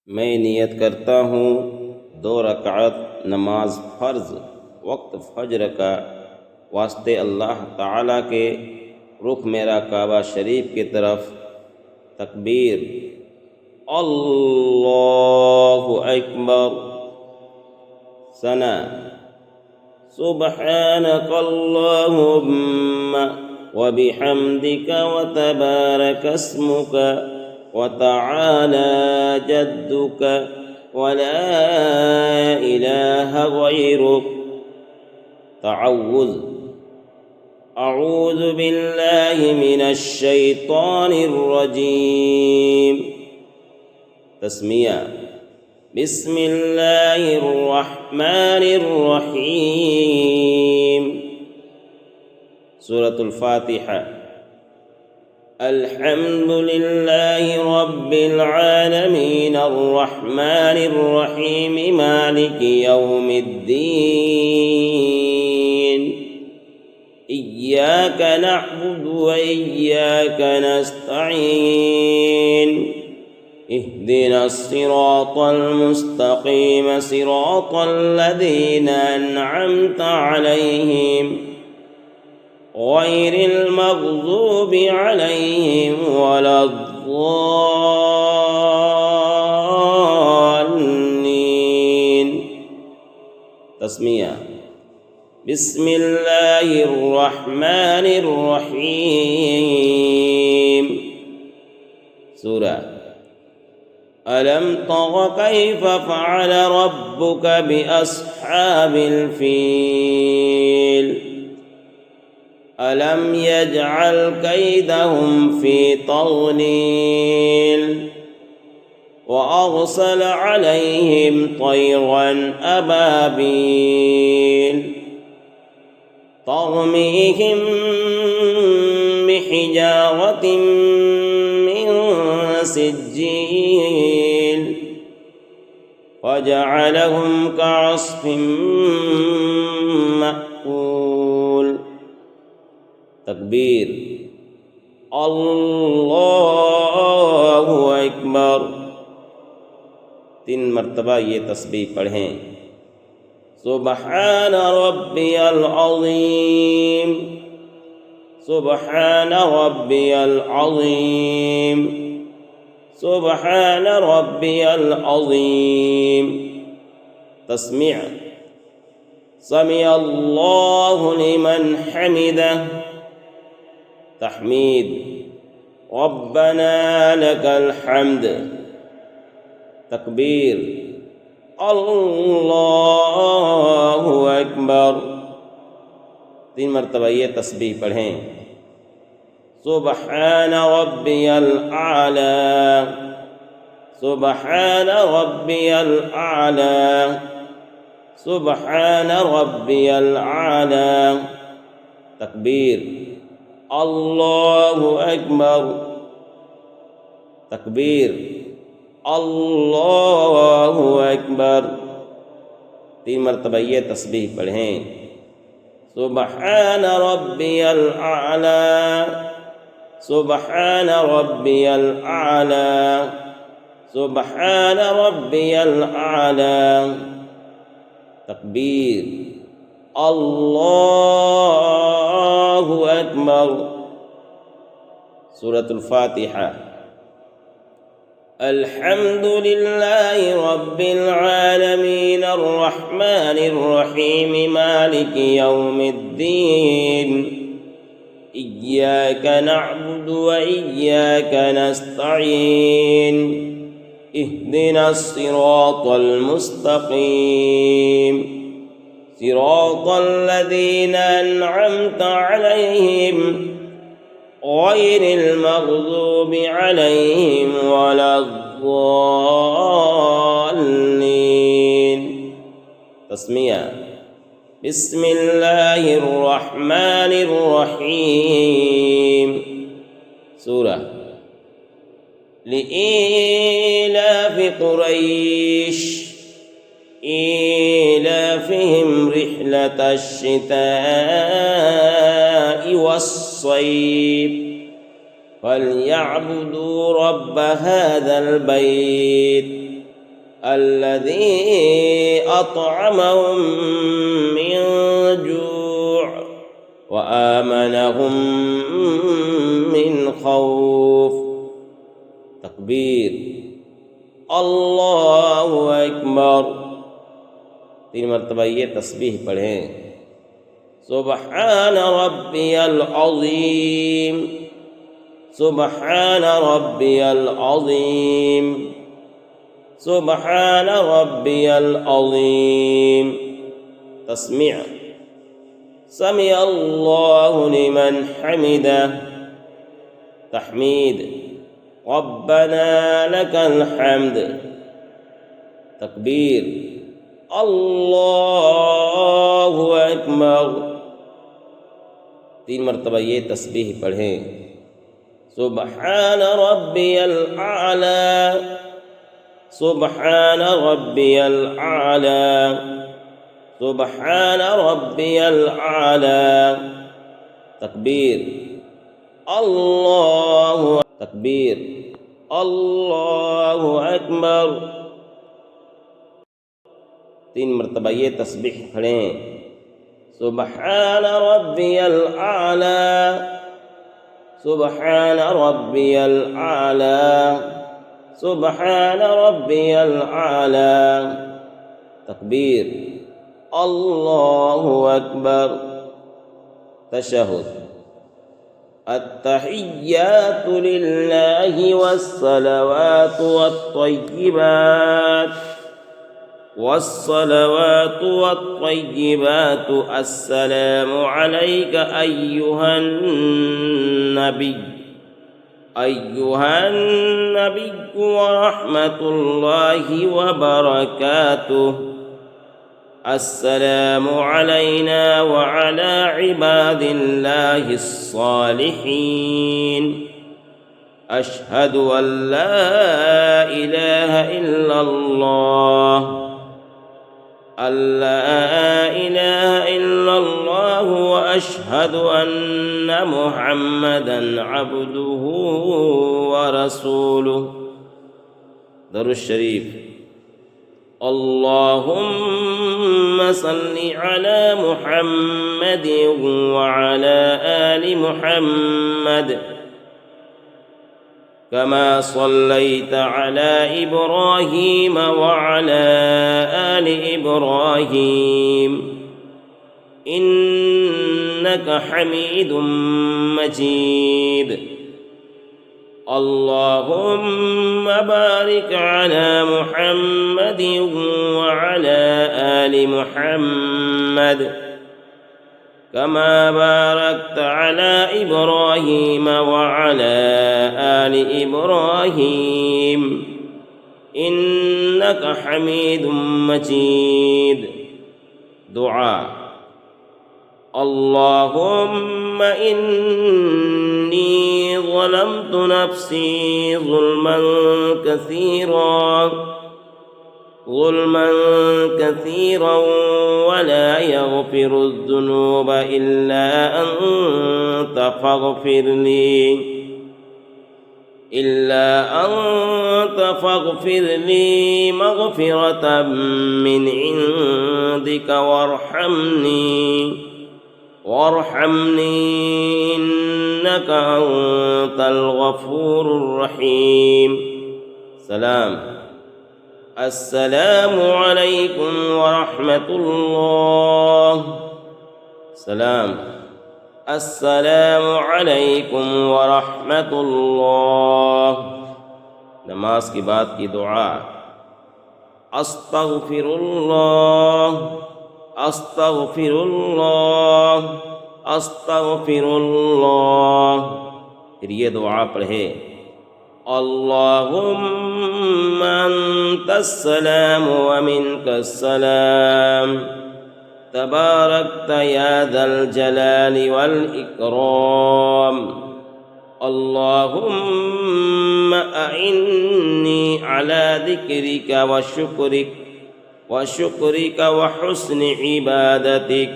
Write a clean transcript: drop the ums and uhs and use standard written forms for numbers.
मैं नियत करता हूँ 2 रकात नमाज फ़र्ज़ वक्त फ़जर का वास्ते अल्लाह ताला के रुख मेरा काबा शरीफ की तरफ। तकबीर, अल्लाहु अकबर। सना, सुब्हानक अल्लाहुम्मा व बिहम्दिक व तबारक अस्मुक व तआला जद्दुक व ला इलाहा गैरुक। तअव्वुज़, अऊज़ु बिल्लाहि मिनश शैतानिर रजीम। तस्मिया, बिस्मिल्लाहिर रहमानिर रहीम। सूरतुल फातिहा। अल्हम्दुलिल्लाहि रब्बिल आलमीन अर्रहमानिर रहीम मालिकि यौमिद्दीन। इय्याक नअबुदु व इय्याक नस्तईन। इहदिनस सिरातल मुस्तकीम सिरातल लज़ीना अनअमता अलैहिम गैरिल मग़ज़ूबि अलैहिम वलद्दाल्लीन। तस्मिया, बिस्मिल्लाहिर रहमानिर रहीम। सूरा अलम तर कैफ फ़अल रब्बुक बिअस्हाबिल फ़ील। अलम यजअल कैदहुम फ़ी तग़लील व अरसल अलैहिम तयरन अबाबील तरमीहिम बिहिजारतिन मिन सिज्जील फजअलहुम कअस्फिन मअकूल। तकबीर, अल्लाहु अकबर। 3 मरतबा ये तस्बीह पढ़ें। सुब्हान रब्बियल अज़ीम, सुब्हान रब्बियल अज़ीम, सुब्हान रब्बियल अज़ीम। तस्मीअ, समिअल्लाहु लिमन हमिदह। तहमीद, रब्बना लकल हम्द। तकबीर, अल्लाहु अकबर। 3 मरतबा ये तस्बीह पढ़ें। सुब्हान रब्बियल आला, सुब्हान रब्बियल आला, सुब्हान रब्बियल आला। तकबीर, अल्लाहु अकबर। तकबीर, अल्लाहु अकबर। 3 मरतबा ये तस्बीह पढ़ें। सुब्हान रब्बियल आला, सुब्हान रब्बियल आला, सुब्हान रब्बियल आला। तकबीर, अल्लाहु अकबर। सूरतुल फातिहा। अल्हम्दुलिल्लाहि रब्बिल आलमीन अर्रहमानिर रहीम मालिकि यौमिद्दीन। इय्याक नअबुदु व इय्याक नस्तईन। इहदिनस सिरातल मुस्तकीम सिरातल लज़ीना अनअमता अलैहिम गैरिल मग़ज़ूबि अलैहिम वलद्दाल्लीन। तस्मिया, बिस्मिल्लाहिर रहमानिर रहीम। सूरा लिईलाफि कुरैश ईलाफिहिम रिह्लतश शिताइ वस्सैफ फलयअबुदू रब्ब हाज़ल बैत الذي أطعمهم من جوع وآمنهم من خوف. تکبیر، اللہ اکبر. 3 مرتبہ یہ تسبیح پڑھیں. سبحان ربی العظیم، سبحان ربی العظیم، سبحان ربی العظیم. تسمیع، سمع اللہ لمن حمدہ. تحمید، ربنا لك الحمد. تکبیر، اللہ اکبر. 3 مرتبہ یہ تسبیح پڑھیں. سبحان ربی الاعلی، سبحان ربی الاعلی، سبحان ربی الاعلی. تکبیر، اللہ. تکبیر، اللہ اکبر. 3 مرتبہ یہ تسبیح پڑھیں. سبحان ربی الاعلی، سبحان ربی الاعلی، سبحان ربی الاعلی. تکبیر، اللہ اکبر. تشہد. التحیات للہ والصلوات والطیبات، والصلوات والطیبات. السلام علیک ایہا النبی، ایہا النبی ورحمۃ اللہ وبرکاتہ. السلام علینا وعلى عباد اللہ الصالحین. اشہد ان لا الہ الا اللہ، لا الہ الا اللہ، واشہد ان محمدا عبدہ ورسولہ. درود الشریف. اللهم صل على محمد وعلى آل محمد كما صليت على إبراهيم وعلى آل إبراهيم إنك حميد مجيد. اللهم بارك على محمد وعلى آل محمد كما باركت على إبراهيم وعلى آل إبراهيم إنك حميد مجيد. دعاء. اللهم إني ظلمت نفسي ظلما كثيرا ولا يغفر الذنوب إلا أنت فاغفر لي مغفرة من عندك وارحمني إنك أنت الغفور الرحيم. سلام. السلام عليكم ورحمة الله. سلام. السلام علیکم ورحمۃ اللہ. نماز کے بعد کی دعا. استغفر اللہ، استغفر اللہ، استغفر اللہ. پھر یہ دعا پڑھے. اللہم انت السلام ومنک السلام تبارکت یا ذا الجلال والإکرام. اللہم اعنی علی ذکرک وشکرک وحسن عبادتک.